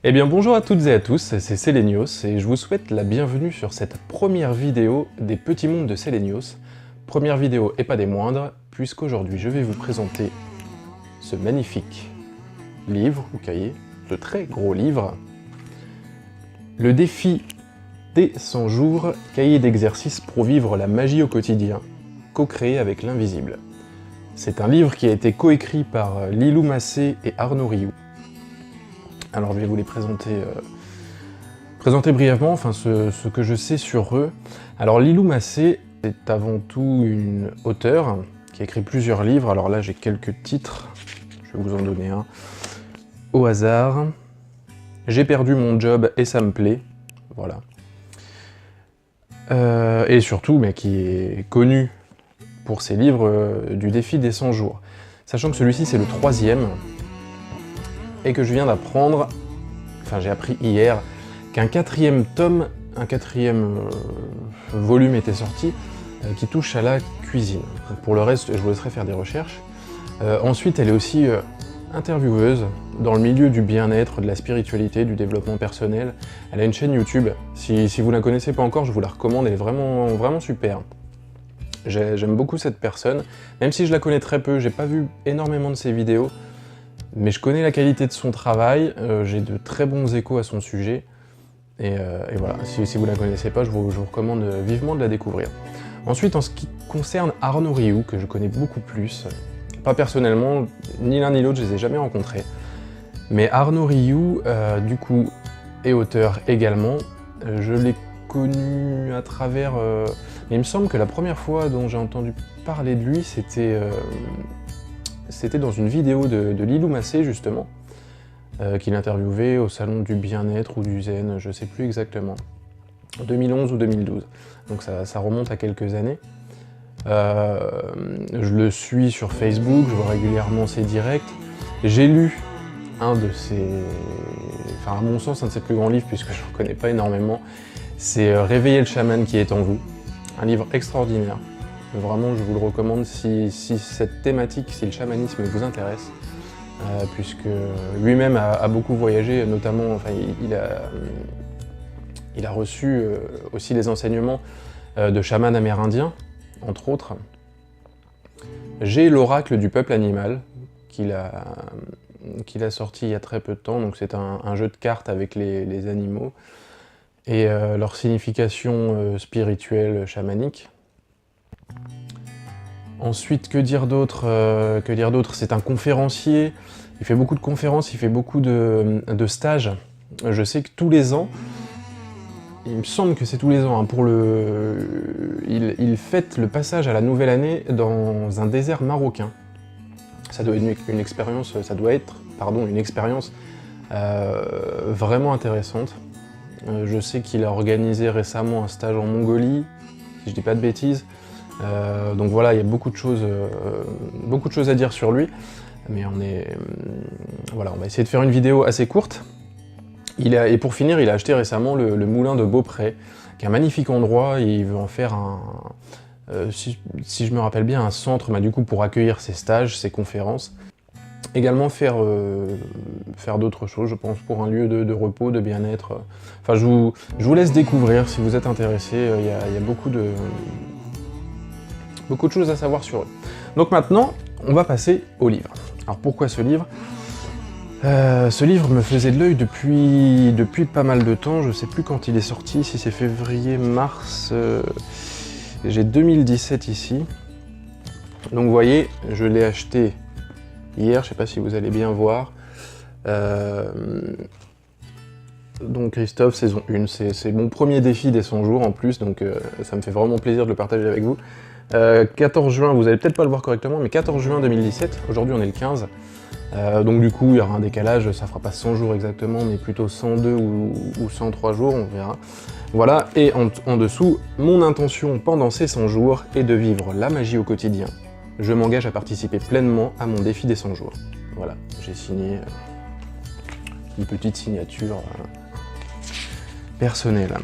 Eh bien bonjour à toutes et à tous, c'est Selenios et je vous souhaite la bienvenue sur cette première vidéo des petits mondes de Selenios. Première vidéo et pas des moindres, puisqu'aujourd'hui je vais vous présenter ce magnifique livre ou cahier, ce très gros livre, le défi des 100 jours, cahier d'exercices pour vivre la magie au quotidien, co-créé avec l'invisible. C'est un livre qui a été coécrit par Lilou Massé et Arnaud Rioux. Alors je vais vous les présenter brièvement, enfin ce que je sais sur eux. Alors Lilou Massé est avant tout une auteure qui a écrit plusieurs livres. Alors là j'ai quelques titres, je vais vous en donner un. Au hasard, J'ai perdu mon job et ça me plaît, voilà. Et surtout, mais qui est connu pour ses livres du défi des 100 jours. Sachant que celui-ci c'est le 3e, et que je viens d'apprendre, enfin j'ai appris hier, qu'un 4e tome, un 4e volume était sorti, qui touche à la cuisine. Donc pour le reste, je vous laisserai faire des recherches. Ensuite, elle est aussi intervieweuse dans le milieu du bien-être, de la spiritualité, du développement personnel. Elle a une chaîne YouTube, si vous la connaissez pas encore, je vous la recommande, elle est vraiment super. J'aime beaucoup cette personne, même si je la connais très peu, j'ai pas vu énormément de ses vidéos, mais je connais la qualité de son travail, j'ai de très bons échos à son sujet, et voilà, si vous la connaissez pas, je vous recommande vivement de la découvrir. Ensuite, en ce qui concerne Arnaud Rioux, que je connais beaucoup plus, pas personnellement, ni l'un ni l'autre, je les ai jamais rencontrés, mais Arnaud Rioux, du coup, est auteur également, je l'ai connu à travers... mais il me semble que la première fois dont j'ai entendu parler de lui, c'était dans une vidéo de Lilou Massé, justement, qu'il interviewait au salon du bien-être ou du zen, je sais plus exactement, 2011 ou 2012, donc ça remonte à quelques années. Je le suis sur Facebook, je vois régulièrement ses directs, j'ai lu un de ses... enfin à mon sens un de ses plus grands livres, puisque je ne connais pas énormément, c'est Réveiller le chaman qui est en vous, un livre extraordinaire. Vraiment, je vous le recommande si cette thématique, si le chamanisme vous intéresse, puisque lui-même a beaucoup voyagé, notamment, enfin, il a reçu aussi les enseignements de chamans amérindiens, entre autres. J'ai l'Oracle du peuple animal, qu'il a sorti il y a très peu de temps, donc c'est un jeu de cartes avec les animaux, et leur signification spirituelle, chamanique. Ensuite, que dire d'autre? C'est un conférencier, il fait beaucoup de conférences, il fait beaucoup de stages. Je sais que tous les ans, il me semble que c'est tous les ans, hein, il fête le passage à la nouvelle année dans un désert marocain. Ça doit être une expérience, vraiment intéressante. Je sais qu'il a organisé récemment un stage en Mongolie, si je dis pas de bêtises. Donc voilà, il y a beaucoup de choses à dire sur lui, mais voilà, on va essayer de faire une vidéo assez courte. Et pour finir, il a acheté récemment le moulin de Beaupré, qui est un magnifique endroit, et il veut en faire si je me rappelle bien, un centre du coup, pour accueillir ses stages, ses conférences. Également faire d'autres choses, je pense, pour un lieu de repos, de bien-être. Enfin, je vous laisse découvrir si vous êtes intéressé, il y a beaucoup de choses à savoir sur eux. Donc maintenant, on va passer au livre. Alors pourquoi ce livre? Ce livre me faisait de l'œil depuis pas mal de temps, je sais plus quand il est sorti, si c'est février, mars, j'ai 2017 ici. Donc vous voyez, je l'ai acheté hier, je sais pas si vous allez bien voir. Donc Christophe, saison 1, c'est mon premier défi des 100 jours en plus, donc ça me fait vraiment plaisir de le partager avec vous. 14 juin, vous allez peut-être pas le voir correctement, mais 14 juin 2017, aujourd'hui on est le 15. Donc du coup, il y aura un décalage, ça fera pas 100 jours exactement, mais plutôt 102 ou 103 jours, on verra. Voilà, et en dessous, mon intention pendant ces 100 jours est de vivre la magie au quotidien. Je m'engage à participer pleinement à mon défi des 100 jours. Voilà, j'ai signé une petite signature personnelle.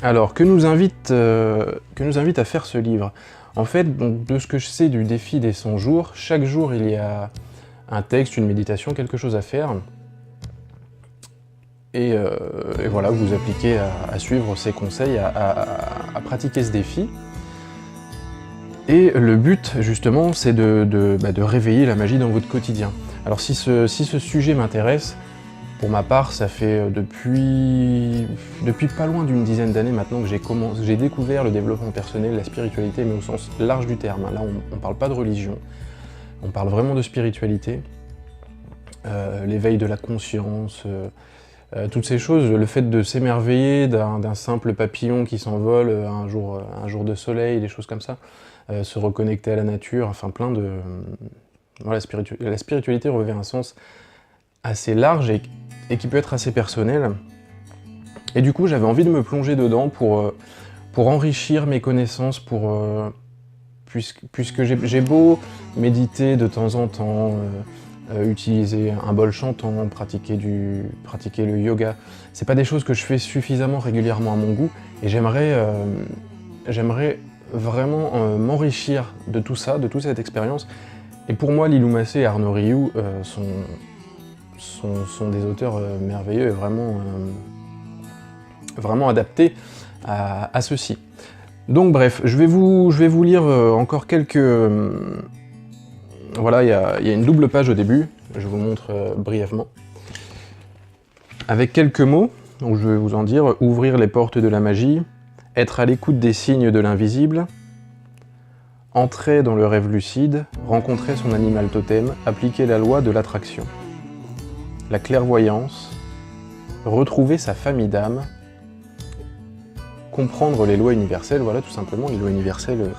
Alors, que nous invite à faire ce livre? En fait, donc, de ce que je sais du défi des 100 jours, chaque jour il y a un texte, une méditation, quelque chose à faire. et voilà, vous appliquez à suivre ces conseils, à pratiquer ce défi. Et le but, justement, c'est de réveiller la magie dans votre quotidien. Alors si ce sujet m'intéresse, pour ma part, ça fait depuis pas loin d'une dizaine d'années maintenant que j'ai découvert le développement personnel, la spiritualité, mais au sens large du terme. Là, on ne parle pas de religion, on parle vraiment de spiritualité, l'éveil de la conscience, toutes ces choses, le fait de s'émerveiller d'un simple papillon qui s'envole un jour de soleil, des choses comme ça, se reconnecter à la nature, enfin plein de... Voilà, la spiritualité revêt un sens assez large et qui peut être assez personnel. Et du coup, j'avais envie de me plonger dedans pour enrichir mes connaissances, puisque j'ai beau méditer de temps en temps, utiliser un bol chantant, pratiquer le yoga. C'est pas des choses que je fais suffisamment régulièrement à mon goût, et j'aimerais vraiment m'enrichir de tout ça, de toute cette expérience. Et pour moi, Lilou Massé et Arnaud Rioux sont des auteurs merveilleux et vraiment adaptés à ceci. Donc bref, je vais vous lire encore quelques... Voilà, il y a une double page au début, je vous montre brièvement. Avec quelques mots, donc je vais vous en dire: ouvrir les portes de la magie, être à l'écoute des signes de l'invisible, entrer dans le rêve lucide, rencontrer son animal totem, appliquer la loi de l'attraction. La clairvoyance, retrouver sa famille d'âme, comprendre les lois universelles, voilà tout simplement, les lois universelles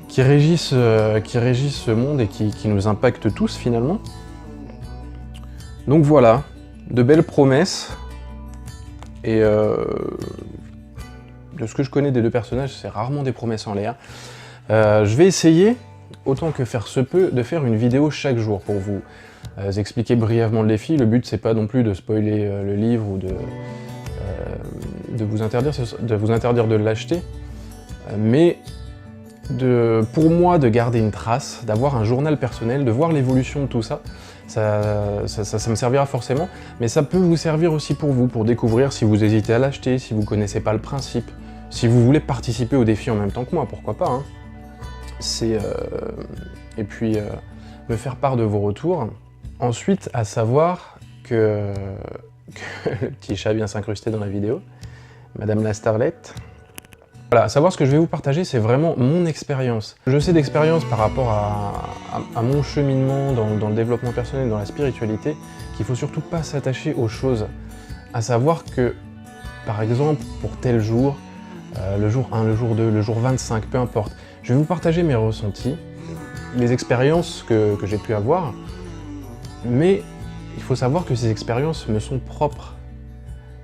qui régissent ce monde et qui nous impactent tous finalement. Donc voilà, de belles promesses, et de ce que je connais des deux personnages, c'est rarement des promesses en l'air. Je vais essayer, autant que faire se peut, de faire une vidéo chaque jour pour vous expliquer brièvement le défi. Le but, c'est pas non plus de spoiler le livre ou de vous interdire de l'acheter, mais pour moi de garder une trace, d'avoir un journal personnel, de voir l'évolution de tout ça. Ça me servira forcément, mais ça peut vous servir aussi pour vous, pour découvrir si vous hésitez à l'acheter, si vous connaissez pas le principe, si vous voulez participer au défi en même temps que moi, pourquoi pas, hein. Et puis me faire part de vos retours. Ensuite, à savoir que le petit chat vient s'incruster dans la vidéo, Madame la Starlette. Voilà, à savoir ce que je vais vous partager, c'est vraiment mon expérience. Je sais d'expérience par rapport à mon cheminement dans le développement personnel, dans la spiritualité, qu'il faut surtout pas s'attacher aux choses. À savoir que, par exemple, pour tel jour, le jour 1, le jour 2, le jour 25, peu importe, je vais vous partager mes ressentis, les expériences que j'ai pu avoir, mais il faut savoir que ces expériences me sont propres.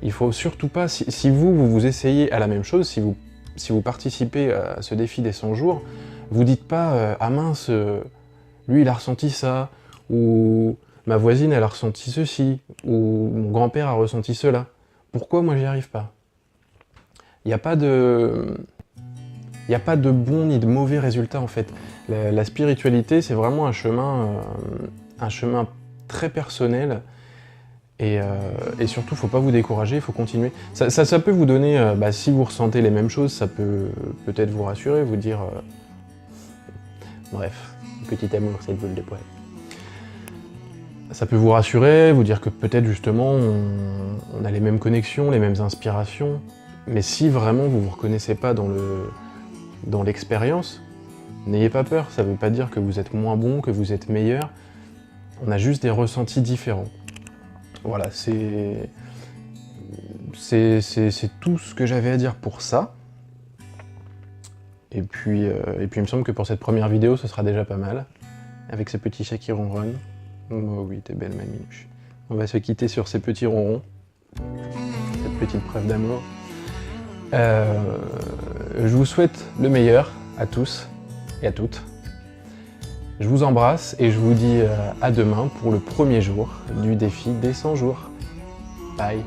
Il faut surtout pas, si vous essayez à la même chose, si vous participez à ce défi des 100 jours, vous dites pas ah mince, lui il a ressenti ça, ou ma voisine elle a ressenti ceci, ou mon grand-père a ressenti cela. Pourquoi moi j'y arrive pas? Il n'y a pas de bon ni de mauvais résultats en fait. La spiritualité, c'est vraiment un chemin très personnel, et surtout, faut pas vous décourager, il faut continuer. Ça peut vous donner, si vous ressentez les mêmes choses, ça peut peut-être vous rassurer, vous dire... Bref, petit amour, cette boule de poil. Ça peut vous rassurer, vous dire que peut-être justement, on a les mêmes connexions, les mêmes inspirations, mais si vraiment vous vous reconnaissez pas dans l'expérience, n'ayez pas peur, ça veut pas dire que vous êtes moins bon, que vous êtes meilleur, on a juste des ressentis différents. Voilà, c'est tout ce que j'avais à dire pour ça. Et puis il me semble que pour cette première vidéo, ce sera déjà pas mal. Avec ce petit chat qui ronronne. Oh oui, t'es belle, ma minouche. On va se quitter sur ces petits ronrons. Cette petite preuve d'amour. Je vous souhaite le meilleur à tous et à toutes. Je vous embrasse et je vous dis à demain pour le premier jour du défi des 100 jours. Bye.